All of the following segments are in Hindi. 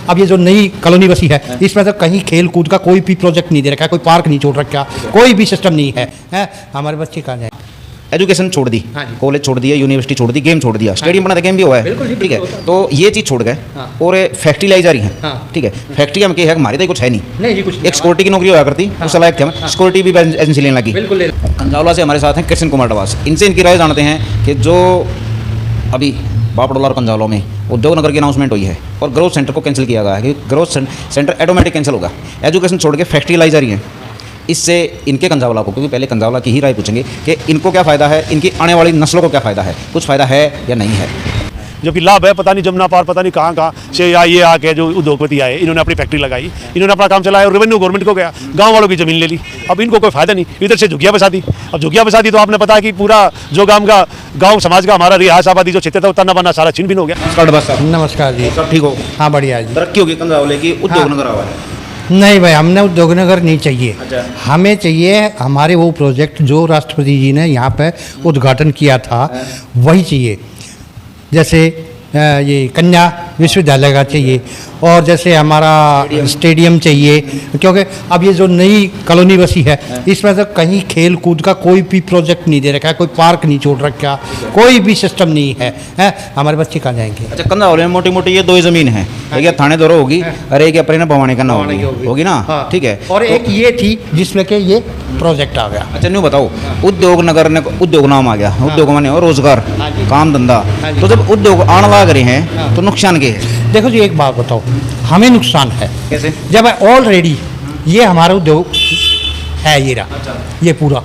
अब ये जो नई कॉलोनी बसी है इसमें तो कहीं खेल कूद का कोई भी प्रोजेक्ट नहीं दे रखा है, कोई पार्क नहीं छोड़ रखा, कोई भी सिस्टम नहीं है। हमारे बच्चे कहाँ जाए? एजुकेशन छोड़ दी, कॉलेज छोड़ दिया, यूनिवर्सिटी छोड़ दी, गेम छोड़ दिया, स्टेडियम बना था, गेम भी हुआ है, ठीक है। तो ये चीज़ छोड़ गए और फैक्ट्री लाई जा रही है, ठीक है। फैक्ट्री हम है, हमारी तो कुछ है नहीं जी, कुछ एक सिक्योरिटी की नौकरी हुआ करती, उस लायक थे हम, सिक्योरिटी भी एजेंसी लेने लगी। कंजावला से हमारे साथ हैं कृष्ण कुमार डवास, इनसे इनकी राय जानते हैं कि जो अभी बापडोला और कंजावला में उद्योग नगर की अनाउंसमेंट हुई है और ग्रोथ सेंटर को कैंसिल किया गया है कि ग्रोथ सेंटर ऑटोमेटिक कैंसिल होगा, एजुकेशन छोड़ के फैक्ट्री लाई जा रही है। इससे इनके कंजावला को, क्योंकि पहले कंजावला की ही राय पूछेंगे कि इनको क्या फ़ायदा है, इनकी आने वाली नस्लों को क्या फ़ायदा है, कुछ फ़ायदा है या नहीं है। जो कि लाभ है, पता नहीं जमुना पार, पता नहीं कहाँ से ये आके जो उद्योगपति आए, इन्होंने अपनी फैक्ट्री लगाई, इन्होंने अपना काम चलाया और रेवेन्यू गवर्नमेंट को गया, गांव वालों की ज़मीन ले ली। अब इनको कोई फायदा नहीं, इधर से झुग्गियाँ बसा दी। अब झुग्गियाँ बसा दी तो आपने पता कि पूरा जो गाँव समाज का हमारा रिहायश आबादी जो क्षेत्र था उतना बना सारा छिन भिन हो गया। नमस्कार जी, सब ठीक हो? हाँ बढ़िया जी। तरक्की होगी कंजावले की, उद्योग नगर आवा है? नहीं भाई, हमने उद्योग नगर नहीं चाहिए। हमें चाहिए हमारे वो प्रोजेक्ट जो राष्ट्रपति जी ने यहाँ पे उद्घाटन किया था वही चाहिए। जैसे ये कन्या विश्वविद्यालय का चाहिए और जैसे हमारा स्टेडियम चाहिए, क्योंकि अब ये जो नई कॉलोनी बसी है इसमें तो कहीं खेल कूद का कोई भी प्रोजेक्ट नहीं दे रखा है, कोई पार्क नहीं छोड़ रखा, कोई भी सिस्टम नहीं है। हमारे बच्चे कहाँ जाएंगे? अच्छा, कंजावले में मोटी मोटी ये दो ही ज़मीन है, एक थाने दोरो होगी और एक अपने भवानी का नाम होगी ना, ठीक है। और एक ये थी जिसमें कि ये प्रोजेक्ट आ गया। अच्छा, न्यू बताओ, उद्योग नगर ने उद्योग नाम आ गया, उद्योग माने और रोजगार, काम धंधा, तो जब उद्योग आने लग रहे हैं तो नुकसान क्या है? देखो जी, एक बात बताओ, हमें नुकसान है। कैसे? जब ऑलरेडी ये हमारा उद्योग है, ये रहा, ये पूरा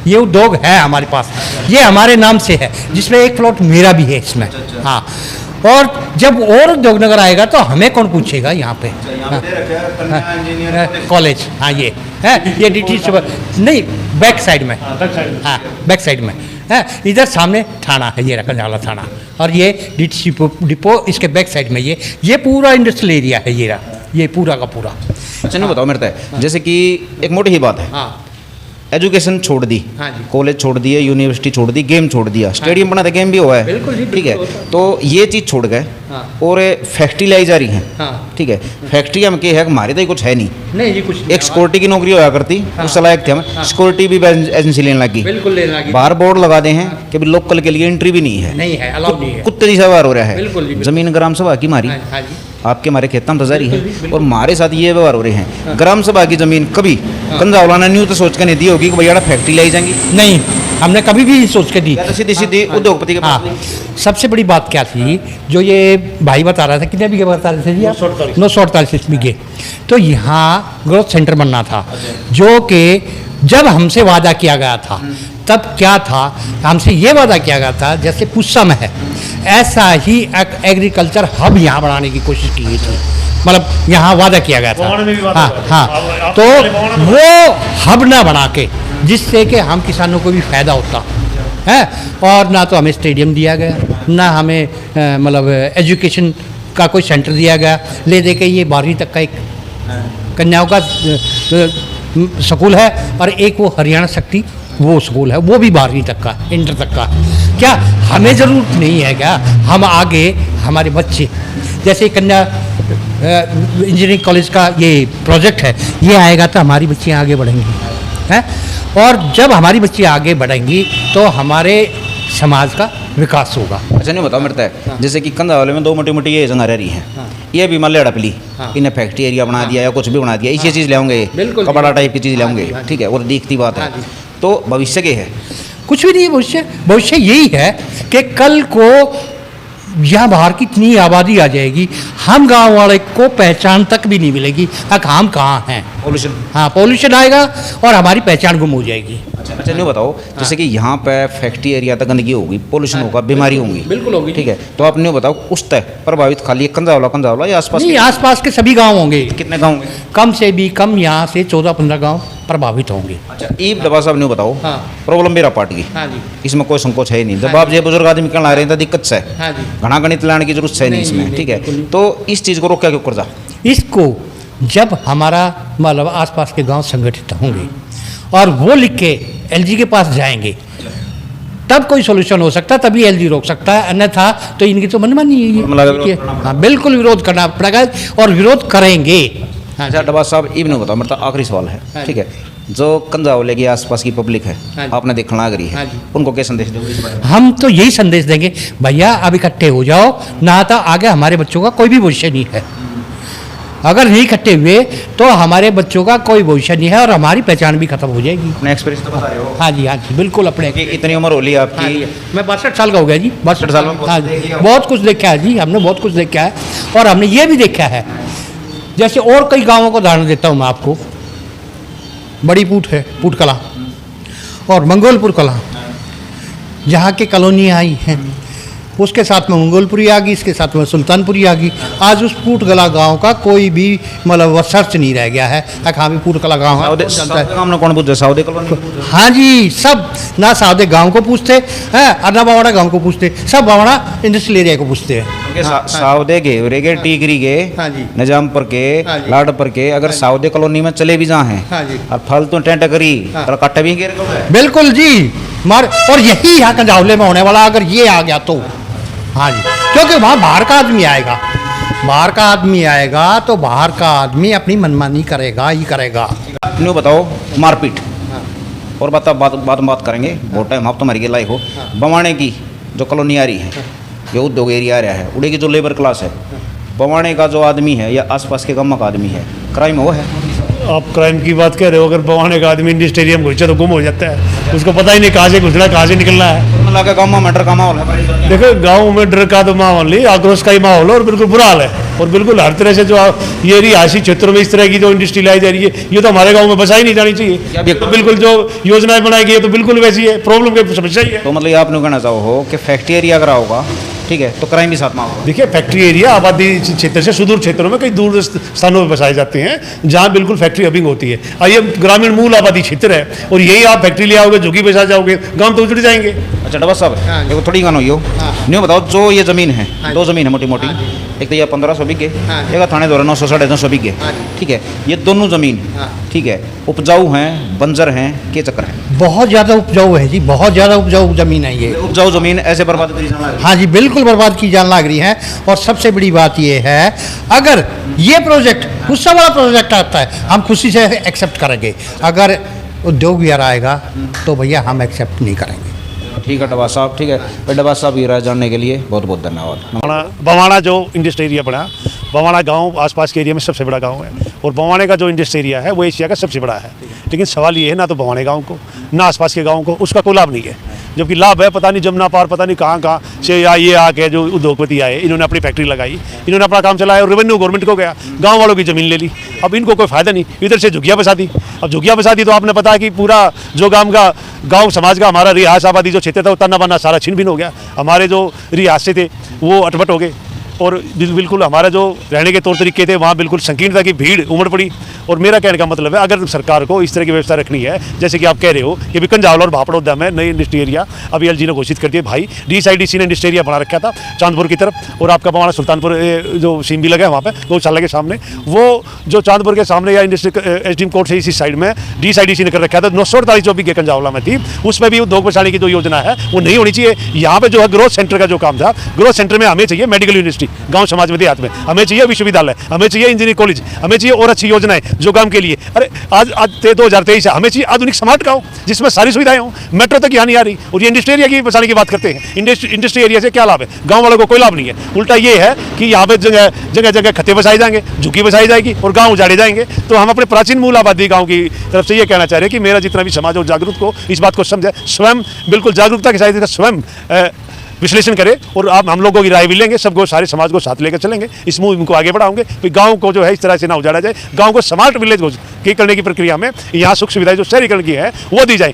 ये उद्योग है हमारे पास, ये हमारे नाम से है, जिसमें एक प्लॉट मेरा भी है इसमें। हाँ, और जब और उद्योग नगर आएगा तो हमें कौन पूछेगा यहाँ पे? कॉलेज, हाँ ये है, ये DT नहीं, बैक साइड में, हाँ बैक साइड में है, इधर सामने थाना है, ये कंजावला थाना, और ये DT डिपो इसके बैक साइड में, ये पूरा इंडस्ट्रियल एरिया है, ये पूरा का पूरा। अच्छा, नहीं बताओ मेरे को, जैसे कि एक मोटी ही बात है, हाँ, एजुकेशन छोड़ दी, हाँ जी, कॉलेज छोड़ दिए, यूनिवर्सिटी छोड़ दी, गेम छोड़ दिया, स्टेडियम बना था, गेम भी हुआ है, बिल्कुल जी, ठीक है। तो ये चीज़ छोड़ गए और फैक्ट्री लाई जा रही है, ठीक है। फैक्ट्री हम है, हमारी तो कुछ है नहीं जी, कुछ एक सिक्योरिटी की नौकरी होया करती, उस लायक थे हम, सिक्योरिटी भी एजेंसी लेने लगी, बिल्कुल लेने लगी। बाहर बोर्ड लगा दे हैं कि लोकल के लिए एंट्री भी नहीं है, अलाउ नहीं है, कुत्ते जैसा व्यवहार हो रहा है। बिल्कुल जमीन ग्राम सभा की मारी, आपके हमारे खेतों में तो जारी है और हमारे साथ ये व्यवहार हो रहे हैं। ग्राम सभा की जमीन कभी कंजावला ने न्यू तो सोच के नहीं दी होगी कि भैया फैक्ट्री लाई जाएंगी, नहीं, हमने कभी भी सोच के दी, सीधी सीधी उद्योगपति के पास। सबसे बड़ी बात क्या थी, जो ये भाई बता रहा था, कितने बीघे बता रहे थे जी आप? 948 बीघे। तो यहाँ ग्रोथ सेंटर बनना था, जो कि जब हमसे वादा किया गया था तब क्या था, हमसे ये वादा किया गया था जैसे पुस्सा में है ऐसा ही एग्रीकल्चर हब यहाँ बनाने की कोशिश की गई थी, मतलब यहाँ वादा किया गया था। हाँ, तो वो हब ना बना के जिससे कि हम किसानों को भी फ़ायदा होता है, और ना तो हमें स्टेडियम दिया गया, ना हमें मतलब एजुकेशन का कोई सेंटर दिया गया, ले दे के ये 12वीं तक का एक कन्याओं का स्कूल है और एक वो हरियाणा शक्ति वो स्कूल है, वो भी 12वीं तक का, इंटर तक का। क्या हमें ज़रूरत नहीं है क्या? हम आगे हमारे बच्चे, जैसे कन्या इंजीनियरिंग कॉलेज का ये प्रोजेक्ट है, ये आएगा तो हमारी बच्चियाँ आगे बढ़ेंगी हैं, और जब हमारी बच्चियाँ आगे बढ़ेंगी तो हमारे समाज का विकास होगा। अच्छा, नहीं बताओ मेरे को, जैसे कि कंधावाले में दो मोटी मोटी ये जगह रह रही हैं, ये भी मान ले अड़पली, इन्हें फैक्ट्री एरिया बना दिया या कुछ भी बना दिया, इसी चीज़ ले आऊँगे, कपड़ा टाइप की चीज़ ले आऊँगे, ठीक है, और दिखती बात है। तो भविष्य के है कुछ भी नहीं, भविष्य यही है कि कल को यहाँ बाहर की इतनी आबादी आ जाएगी, हम गांव वाले को पहचान तक भी नहीं मिलेगी, हम कहाँ हैं। पॉल्यूशन, हाँ, पॉल्यूशन आएगा और हमारी पहचान गुम हो जाएगी। अच्छा, नहीं बताओ, जैसे कि यहाँ पे फैक्ट्री एरिया तक गंदगी होगी, पॉल्यूशन होगा, बीमारी होंगी, बिल्कुल होगी, ठीक है। तो आप नहीं बताओ, उस तक प्रभावित खाली कंधावला या आसपास? नहीं, आसपास के सभी गाँव होंगे। कितने गाँव होंगे? कम से भी कम यहाँ से 14-15 गाँव प्रभावित होंगे। अच्छा, ई डबा साहब ने बताओ, प्रॉब्लम मेरा पार्टी की, हाँ जी, इसमें कोई संकोच है ही नहीं। जब आप ये बुजुर्ग आदमी कहना रहे हैं तो दिक्कत से घना गणित लाने की जरूरत है नहीं इसमें, ठीक है। तो इस चीज़ को रोका क्यों कर जा? इसको जब हमारा मतलब आसपास के गांव संगठित होंगे और वो लिख के LG के पास जाएंगे तब कोई सोल्यूशन हो सकता है, तभी एलजी रोक सकता है, अन्यथा तो इनकी तो मनमानी है ये। हाँ बिल्कुल विरोध करना पड़ेगा और विरोध करेंगे। हाँ अच्छा डब्बा साहब इवन बताओ, मेरा आखिरी सवाल है, ठीक है, जो कंजावले के आसपास की पब्लिक है आपने देखना लग रही है, उनको क्या संदेश दोगे इस बारे में? हम तो यही संदेश देंगे, भैया अब इकट्ठे हो जाओ, ना तो आगे हमारे बच्चों का कोई भी भविष्य नहीं है। अगर नहीं इकट्ठे हुए तो हमारे बच्चों का कोई भविष्य नहीं है और हमारी पहचान भी खत्म हो जाएगी। अपने एक्सपीरियंस तो बता रहे हो? हाँ जी बिल्कुल अपने। इतनी उम्र हो ली आपकी? मैं 62 साल का हो गया जी। 62 साल में हाँ जी, बहुत कुछ देखा है जी, हमने बहुत कुछ देखा है और हमने ये भी देखा है, जैसे और कई गाँवों को उदाहरण देता हूँ मैं आपको। बड़ी पूट है, पूट कला और मंगोलपुर कला, जहाँ की कॉलोनी आई हैं, उसके साथ में मंगोलपुरी आ गई, इसके साथ में सुल्तानपुरी आ गई। आज उस पूटगला गांव का कोई भी मतलब सर्च नहीं रह गया है। हाँ भी पूटगला गांव है, कौन पूछते? Southey colony? हाँ जी, सब ना साउदे गांव को पूछते हैं और ना बावड़ा गांव को पूछते, सब बावड़ा इंडस्ट्रियल एरिया को पूछते हैं। साउदे के टीकरी के, निजामपुर के, लाडपुर के, अगर साउदे कॉलोनी में चले भी जहाँ हैं और फालतू टेंट करी तो कट्टा भी बिल्कुल जी मार। और यही यहाँ कंजावले में होने वाला, अगर ये आ गया तो हाँ जी, क्योंकि वहाँ बाहर का आदमी आएगा, बाहर का आदमी आएगा तो बाहर का आदमी अपनी मनमानी करेगा ही करेगा। न्यू बताओ मारपीट और बात करेंगे, बहुत टाइम आप तुम्हारी लाइक हो। बवाने की जो कॉलोनी आ रही है, ये उद्योग एरिया आ रहा है, उड़े की जो लेबर क्लास है, बवाने का जो आदमी है या आसपास के गाँव का आदमी है, क्राइम वो है? आप क्राइम की बात कर रहे हो, अगर बवाने का आदमी इंडस्ट्रियम घुसे तो गुम हो जाता है, उसको पता ही नहीं कहाँ से घुसना कहाँ से निकलना है। गाँव में डर का माहौल है। देखो गाँव में डर का तो माहौल नहीं, आक्रोश का ही माहौल है और बिल्कुल बुरा हाल है। और बिल्कुल हर तरह से जो ये रिहायशी क्षेत्रों में इस तरह की जो इंडस्ट्री लाई जा रही है, ये तो हमारे गाँव में बसाई नहीं जानी चाहिए। तो बिल्कुल जो योजनाएं बनाई गई है तो बिल्कुल वैसी है, प्रॉब्लम की समस्या ही है। तो मतलब आप कहना चाहो हो कि फैक्ट्री एरिया अगर होगा, ठीक है, तो क्राइम भी साथ में होगा। देखिए फैक्ट्री एरिया आबादी क्षेत्र से सुदूर क्षेत्रों में कई दूर स्थानों में बसाए जाते हैं जहाँ बिल्कुल फैक्ट्री हबिंग होती है। ये ग्रामीण मूल आबादी क्षेत्र है और यही आप फैक्ट्री ले आओगे, झुग्गी बसा जाओगे, गाँव तो उजड़ जाएंगे। अच्छा डब्बा साहब देखो थोड़ी गानो हो न्यू बताओ, जो ये जमीन है, दो जमीन है मोटी मोटी, एक तो ये 1500 बीघे, एक थाने द्वारा 900 साढ़े 900 बीघे, ठीक है, ये दोनों जमीन ठीक है उपजाऊ हैं, बंजर हैं, के चक्कर है? बहुत ज़्यादा उपजाऊ है जी, बहुत ज़्यादा उपजाऊ जमीन है ये। उपजाऊ जमीन ऐसे बर्बाद करी जाने लगी? हाँ जी बिल्कुल बर्बाद की जाने लग रही है। और सबसे बड़ी बात ये है, अगर ये प्रोजेक्ट उससे बड़ा प्रोजेक्ट आता है हम खुशी से एक्सेप्ट करेंगे, अगर उद्योग विहार आएगा तो भैया हम एक्सेप्ट नहीं करेंगे। ठीक है डब्बा साहब, ठीक है। डब्बा साहब ये राय जानने के लिए बहुत बहुत धन्यवाद। बवाना जो इंडस्ट्री एरिया बना, बवाना गांव आसपास के एरिया में सबसे बड़ा गांव है और बवाने का जो इंडस्ट्री एरिया है वो एशिया का सबसे बड़ा है। लेकिन सवाल ये है ना तो बवाने गांव को ना आसपास के गांव को उसका कोई लाभ नहीं है, जबकि लाभ है पता नहीं जमुना पार पता नहीं कहाँ से ये आके जो उद्योगपति आए, इन्होंने अपनी फैक्ट्री लगाई, इन्होंने अपना काम चलाया और रेवेन्यू गवर्नमेंट को गया, गाँव वालों की ज़मीन ले ली। अब इनको कोई फ़ायदा नहीं, इधर से झुग्गियाँ बसा दी। अब झुग्गियाँ बसा दी तो आपने पता कि पूरा जो गाँव समाज का हमारा रिहायश आबादी जो क्षेत्र था वो तना बना सारा छिन भिन हो गया। हमारे जो रिहायशे थे वो अटपट हो गए और बिल्कुल हमारा जो रहने के तौर तरीके थे वहाँ बिल्कुल संकीर्णता की भीड़ उमड़ पड़ी। और मेरा कहने का मतलब है, अगर सरकार को इस तरह की व्यवस्था रखनी है, जैसे कि आप कह रहे हो कि भी कंजावला और भापड़ोदा में नई इंडस्ट्री एरिया अभी एलजी ने घोषित कर दिया। भाई DSIDC ने इंडस्ट्री एरिया बना रखा था चांदपुर की तरफ, और आपका बवाना सुल्तानपुर जो सीम भी लगा है वहाँ पे गौशाला के सामने, वो जो चांदपुर के सामने या इंडस्ट्री SDM कोर्ट से इसी साइड में DSIDC ने कर रखा था। 948 जो भी कंजावला में थी उसमें भी उद्योग बसाने की जो योजना है वो नहीं होनी चाहिए। यहाँ पे जो है ग्रोथ सेंटर का जो काम था, ग्रोथ सेंटर में हमें चाहिए मेडिकल यूनिवर्सिटी गाँव समाज में देहात में, हमें चाहिए विश्वविद्यालय, हमें चाहिए इंजीनियरिंग कॉलेज, हमें चाहिए और अच्छी योजनाएं जो काम के लिए। अरे आज 2023 है, हमें चाहिए आधुनिक स्मार्ट गाँव जिसमें सारी सुविधाएं हों। मेट्रो तक यहाँ नहीं आ रही और ये इंडस्ट्री एरिया की बसाने की बात करते हैं। इंडस्ट्री एरिया से क्या लाभ है? गाँव वालों को कोई लाभ नहीं है। उल्टा ये है कि यहाँ पे जगह जगह खत्ते बसाए जाएंगे, झुग्गी बसाई जाएगी और गाँव उजाड़े जाएंगे। तो हम अपने प्राचीन मूल आबादी गाँव की तरफ से ये कहना चाह रहे हैं कि मेरा जितना भी समाज और जागरूक को इस बात को समझे, स्वयं बिल्कुल जागरूकता के साथ स्वयं विश्लेषण करें और आप हम लोगों की राय भी लेंगे, सबको सारे समाज को साथ लेकर चलेंगे, इस मुहिम को आगे बढ़ाओगे। फिर गांव को जो है इस तरह से ना उजाड़ा जाए, गांव को स्मार्ट विलेज करने की प्रक्रिया में यहाँ सुख सुविधाएं जो शहरीकरण की है वो दी जाए।